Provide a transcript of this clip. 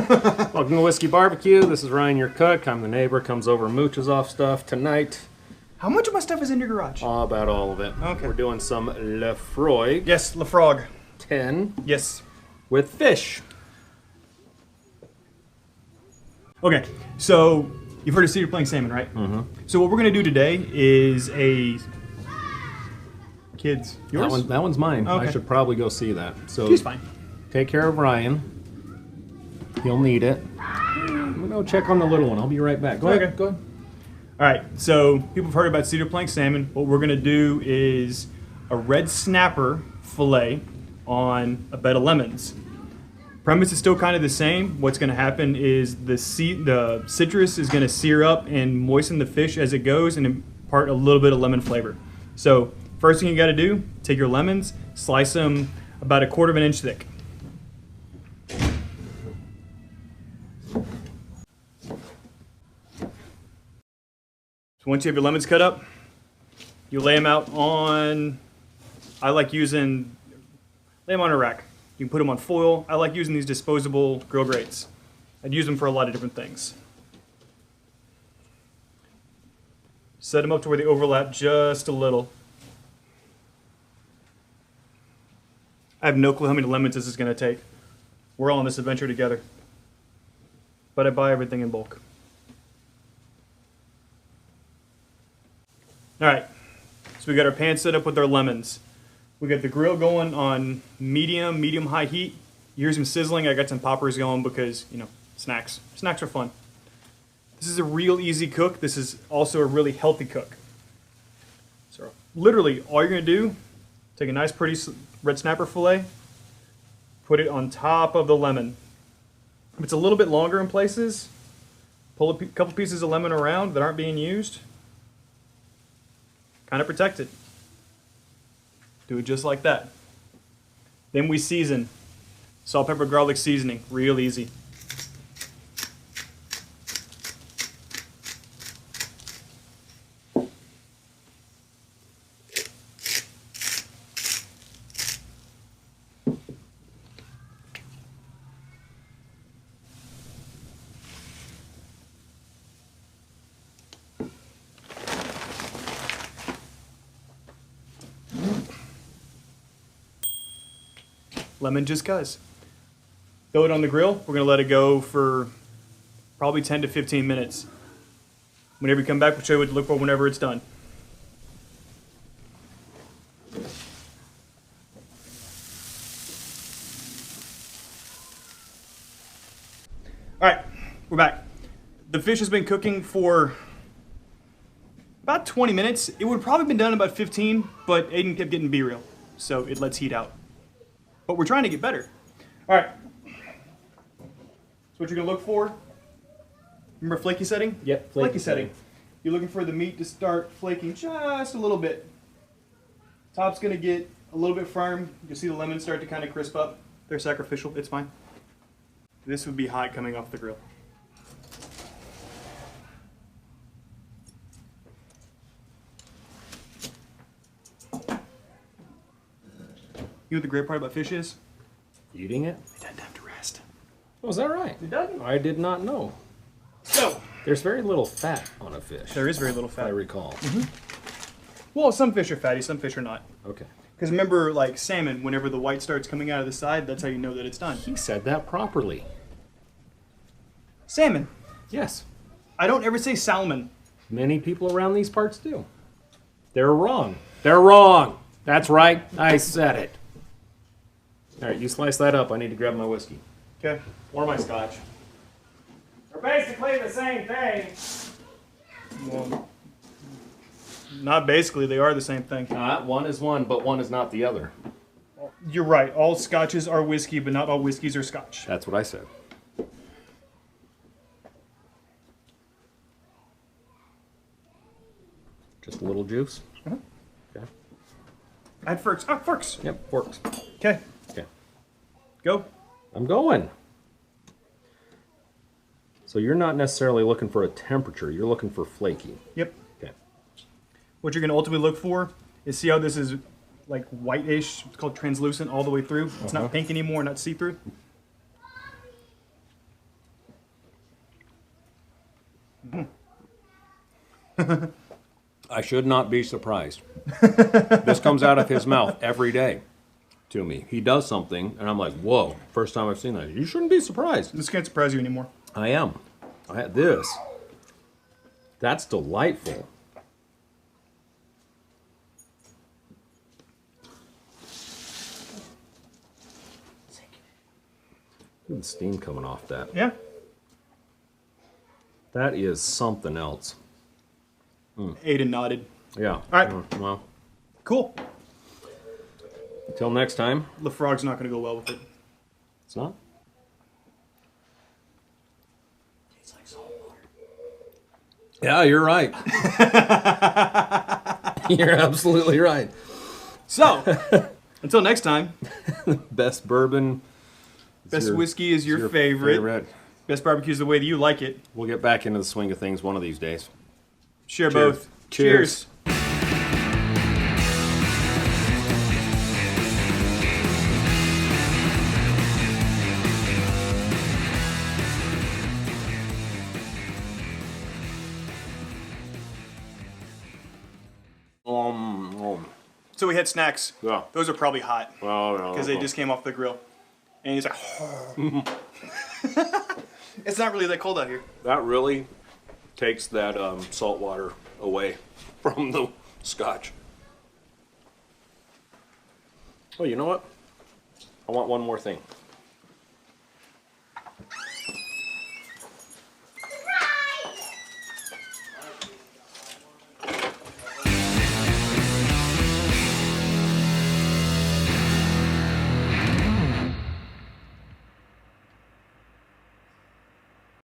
Welcome to Whiskey Barbecue. This is Ryan, your cook. I'm the neighbor. Comes over and mooches off stuff tonight. How much of my stuff is in your garage? About all of it. Okay. We're doing some Lefroy. Yes, Lefrog. 10 Yes. with fish. Okay, so you've heard of cedar plank salmon, right? Mm-hmm. So what we're gonna do today is a kids. Yours? That one's mine. Okay. I should probably go see that. So He's fine. take care of Ryan. He'll need it. I'm gonna go check on the little one. I'll be right back. Go Okay. ahead. Go ahead. All right. So people have heard about cedar plank salmon. What we're gonna do is a red snapper fillet on a bed of lemons. Premise is still kind of the same. What's going to happen is the citrus is going to sear up and moisten the fish as it goes and impart a little bit of lemon flavor. So first thing you got to do, take your lemons, slice them about 1/4 inch thick. So once you have your lemons cut up, you lay them out on, I like using, lay them on a rack. You can put them on foil. I like using these disposable grill grates. I'd use them for a lot of different things. Set them up to where they overlap just a little. I have no clue how many lemons this is going to take. We're all on this adventure together. But I buy everything in bulk. All right, so we got our pan set up with our lemons. We got the grill going on medium high heat. You hear some sizzling. I got some poppers going because, you know, snacks. Snacks are fun. This is a real easy cook. This is also a really healthy cook. So literally all you're going to do, take a nice pretty red snapper fillet, put it on top of the lemon. If it's a little bit longer in places, pull a couple pieces of lemon around that aren't being used. Kind of protect it. Do it just like that. Then we season. Salt, pepper, garlic seasoning. Real easy. Lemon just cuz. Throw it on the grill. We're going to let it go for probably 10 to 15 minutes. Whenever you come back, we'll show you what to look for whenever it's done. All right, we're back. The fish has been cooking for about 20 minutes. It would have probably been done in about 15, but Aiden kept getting B-real, so it lets heat out. But we're trying to get better. All right. So what you're gonna look for, remember flaky setting? Yep, flaky setting. You're looking for the meat to start flaking just a little bit. Top's gonna get a little bit firm. You'll see the lemons start to kind of crisp up. They're sacrificial, it's fine. This would be hot coming off the grill. You know what the great part about fish is? Eating it? It doesn't have to rest. Oh, is that right? It doesn't. I did not know. So, There's very little fat on a fish. there is very little if I fat. recall. Well, some fish are fatty, some fish are not. Okay. Because remember, like salmon, whenever the white starts coming out of the side, that's how you know that it's done. He said that properly. Salmon. Yes. I don't ever say salmon. Many people around these parts do. They're wrong. They're wrong. That's right. I said it. All right, you slice that up. I need to grab my whiskey. Okay. Or my scotch. They're basically the same thing. Well, not basically. They are the same thing. One is one, but one is not the other. You're right. All scotches are whiskey, but not all whiskeys are scotch. That's what I said. Just a little juice. Uh-huh. Okay. Add forks. Ah, forks. Yep, works. Okay. Okay. Go. I'm going. So you're not necessarily looking for a temperature. You're looking for flaky. Yep. Okay. What you're going to ultimately look for is see how this is like whitish. It's called translucent all the way through. It's not pink anymore, not see-through. I should not be surprised. This comes out of his mouth every day to me. He does something, and I'm like, whoa, first time I've seen that. You shouldn't be surprised. This can't surprise you anymore. I am. I had this. That's delightful. Look at the steam coming off that. Yeah. That is something else. Aiden nodded. Yeah. All right. Well, Cool. until next time. The frog's not going to go well with it. It's not? Tastes like salt water. Yeah, you're right. You're absolutely right. So, until next time, Best bourbon. is best your- whiskey is is your favorite. favorite. Best barbecue is the way that you like it. We'll get back into the swing of things one of these days. Share Cheers. both. Cheers. So we had snacks. Yeah. Those are probably hot Well, no, because they just came off the grill. And he's like, it's not really that cold out here. that really takes that salt water away from the scotch. Oh, you know what? I want one more thing.